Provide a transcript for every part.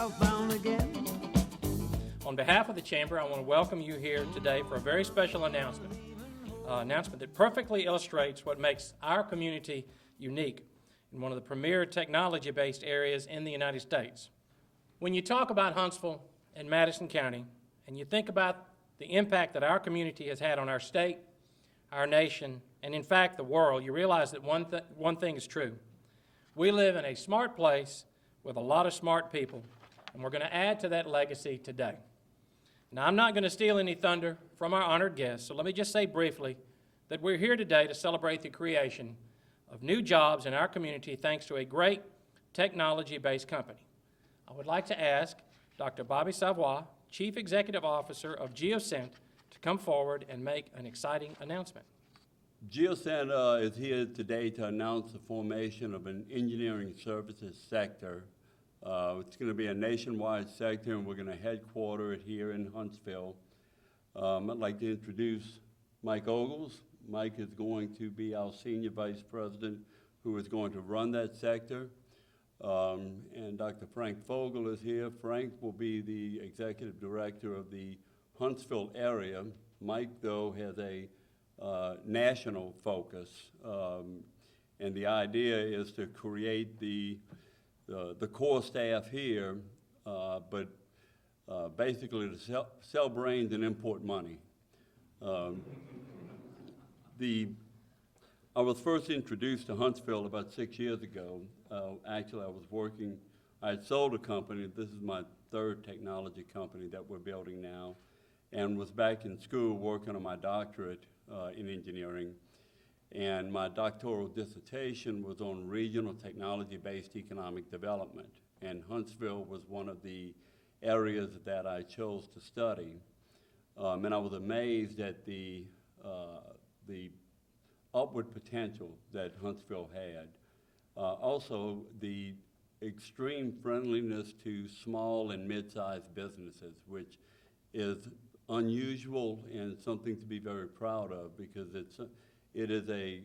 southbound again. On behalf of the Chamber, I want to welcome you here today for a very special announcement. An announcement that perfectly illustrates what makes our community unique in one of the premier technology-based areas in the United States. When you talk about Huntsville and Madison County, and you think about the impact that our community has had on our state, our nation, and in fact the world, you realize that one thing is true. We live in a smart place with a lot of smart people, and we're going to add to that legacy today. Now, I'm not going to steal any thunder from our honored guests, so let me just say briefly that we're here today to celebrate the creation of new jobs in our community thanks to a great technology-based company. I would like to ask Dr. Bobby Savoie, Chief Executive Officer of Geocent, to come forward and make an exciting announcement. Geocent is here today to announce the formation of an engineering services sector. It's going to be a nationwide sector, and we're going to headquarter it here in Huntsville. I'd like to introduce Mike Ogles. Mike is going to be our Senior Vice President who is going to run that sector. And Dr. Frank Fogel is here. Frank will be the Executive Director of the Huntsville area. Mike, though, has a national focus, and the idea is to create the core staff here, but basically to sell brains and import money. I was first introduced to Huntsville about 6 years ago. Actually, I had sold a company. This is my third technology company that we're building now, and was back in school working on my doctorate in engineering. And my doctoral dissertation was on regional technology-based economic development. And Huntsville was one of the areas that I chose to study. And I was amazed at the upward potential that Huntsville had. Also, the extreme friendliness to small and mid-sized businesses, which is unusual and something to be very proud of, because it is a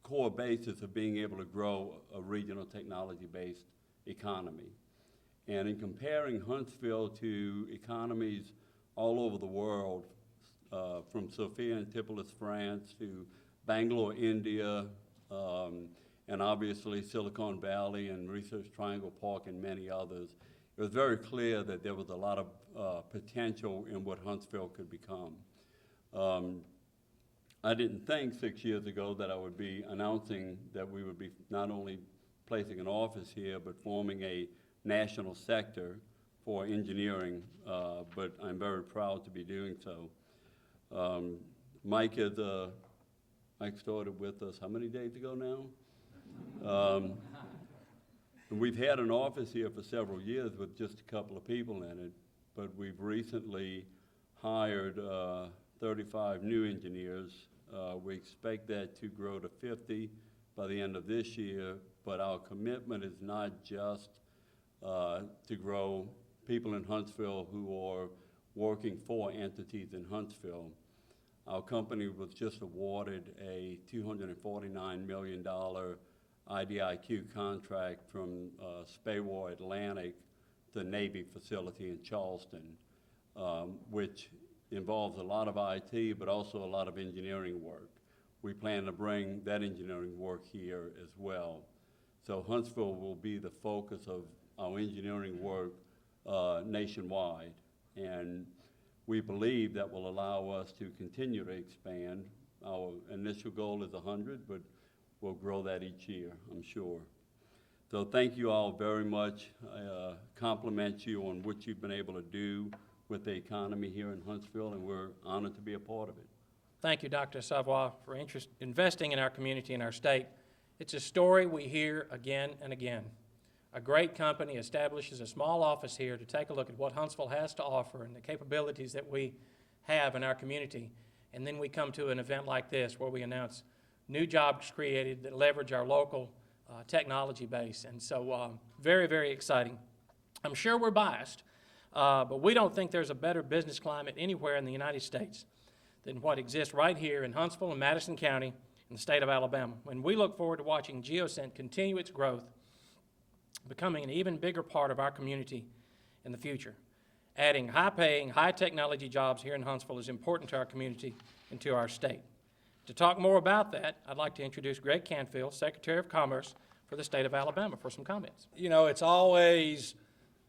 core basis of being able to grow a regional technology-based economy. And in comparing Huntsville to economies all over the world, from Sophia Antipolis, France, to Bangalore, India, and obviously Silicon Valley and Research Triangle Park and many others, it was very clear that there was a lot of potential in what Huntsville could become. I didn't think 6 years ago that I would be announcing that we would be not only placing an office here, but forming a national sector for engineering, but I'm very proud to be doing so. Mike started with us how many days ago now? And we've had an office here for several years with just a couple of people in it, but we've recently hired 35 new engineers. We expect that to grow to 50 by the end of this year, but our commitment is not just to grow people in Huntsville who are working for entities in Huntsville. Our company was just awarded a $249 million IDIQ contract from Spaywar Atlantic, the Navy facility in Charleston, which involves a lot of IT, but also a lot of engineering work. We plan to bring that engineering work here as well. So Huntsville will be the focus of our engineering work nationwide, and we believe that will allow us to continue to expand. Our initial goal is 100, but we'll grow that each year, I'm sure. So thank you all very much. I compliment you on what you've been able to do with the economy here in Huntsville, and we're honored to be a part of it. Thank you, Dr. Savoie, for investing in our community and our state. It's a story we hear again and again. A great company establishes a small office here to take a look at what Huntsville has to offer and the capabilities that we have in our community. And then we come to an event like this where we announce new jobs created that leverage our local technology base. And so very, very exciting. I'm sure we're biased, but we don't think there's a better business climate anywhere in the United States than what exists right here in Huntsville and Madison County in the state of Alabama. And we look forward to watching Geocent continue its growth becoming an even bigger part of our community in the future. Adding high-paying, high-technology jobs here in Huntsville is important to our community and to our state. To talk more about that, I'd like to introduce Greg Canfield, Secretary of Commerce for the state of Alabama, for some comments. You know, it's always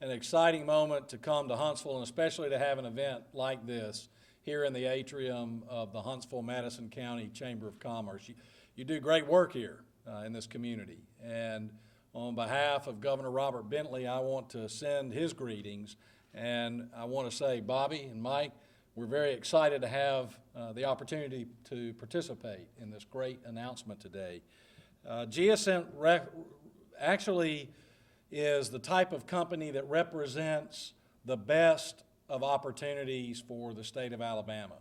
an exciting moment to come to Huntsville, and especially to have an event like this here in the atrium of the Huntsville-Madison County Chamber of Commerce. You do great work here in this community, and on behalf of Governor Robert Bentley, I want to send his greetings, and I want to say, Bobby and Mike, we're very excited to have the opportunity to participate in this great announcement today. Geocent actually is the type of company that represents the best of opportunities for the state of Alabama.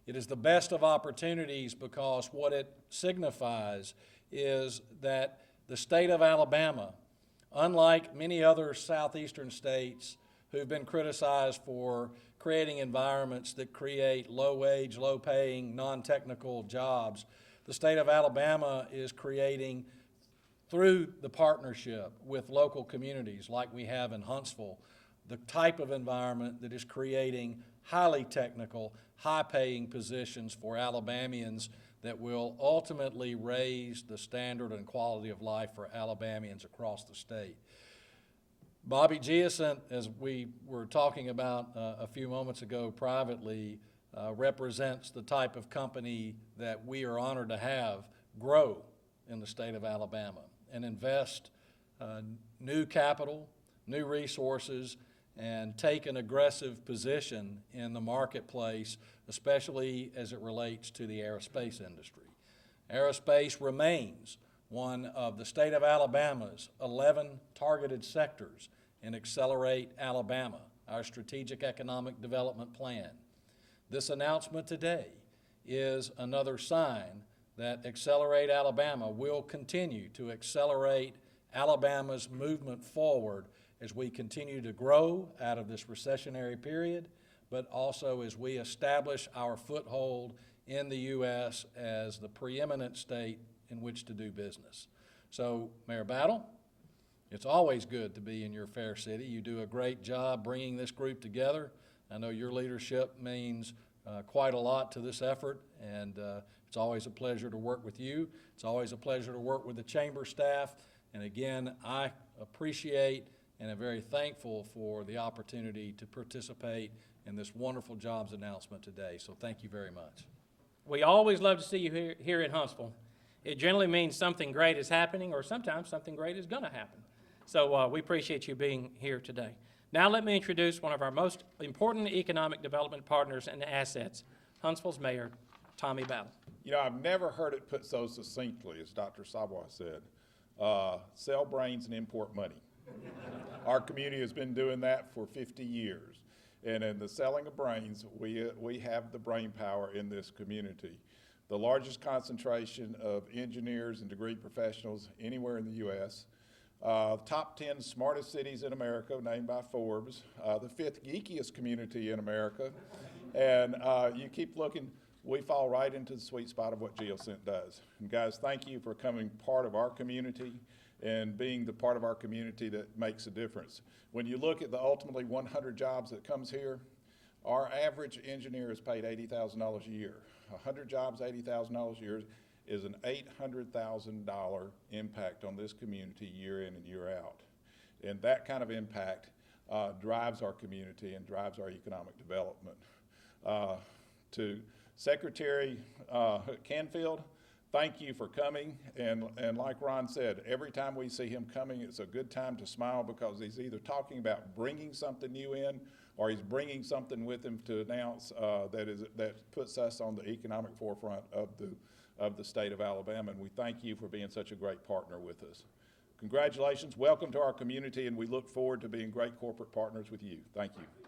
It is the best of opportunities because what it signifies is that the state of Alabama, unlike many other southeastern states who've been criticized for creating environments that create low-wage, low-paying, non-technical jobs, the state of Alabama is creating, through the partnership with local communities like we have in Huntsville, the type of environment that is creating highly technical, high-paying positions for Alabamians that will ultimately raise the standard and quality of life for Alabamians across the state. Bobby, Geocent, as we were talking about a few moments ago privately, represents the type of company that we are honored to have grow in the state of Alabama and invest new capital, new resources, and take an aggressive position in the marketplace, especially as it relates to the aerospace industry. Aerospace remains one of the state of Alabama's 11 targeted sectors in Accelerate Alabama, our strategic economic development plan. This announcement today is another sign that Accelerate Alabama will continue to accelerate Alabama's movement forward as we continue to grow out of this recessionary period, but also as we establish our foothold in the U.S. as the preeminent state in which to do business. So, Mayor Battle, it's always good to be in your fair city. You do a great job bringing this group together. I know your leadership means quite a lot to this effort, and it's always a pleasure to work with you. It's always a pleasure to work with the chamber staff. And again, I appreciate and am very thankful for the opportunity to participate in this wonderful jobs announcement today. So thank you very much. We always love to see you here in Huntsville. It generally means something great is happening, or sometimes something great is going to happen. So we appreciate you being here today. Now let me introduce one of our most important economic development partners and assets, Huntsville's Mayor, Tommy Battle. You know, I've never heard it put so succinctly as Dr. Savoy said. Sell brains and import money. Our community has been doing that for 50 years. And in the selling of brains, we have the brain power in this community. The largest concentration of engineers and degree professionals anywhere in the U.S. Top 10 smartest cities in America, named by Forbes. The 5th geekiest community in America. And you keep looking, we fall right into the sweet spot of what Geocent does. And guys, thank you for coming part of our community and being the part of our community that makes a difference. When you look at the ultimately 100 jobs that comes here, our average engineer is paid $80,000 a year. 100 jobs, $80,000 a year is an $800,000 impact on this community year in and year out. And that kind of impact drives our community and drives our economic development. To Secretary Canfield, thank you for coming, and like Ron said, every time we see him coming, it's a good time to smile because he's either talking about bringing something new in or he's bringing something with him to announce that puts us on the economic forefront of the state of Alabama, and we thank you for being such a great partner with us. Congratulations, welcome to our community, and we look forward to being great corporate partners with you. Thank you.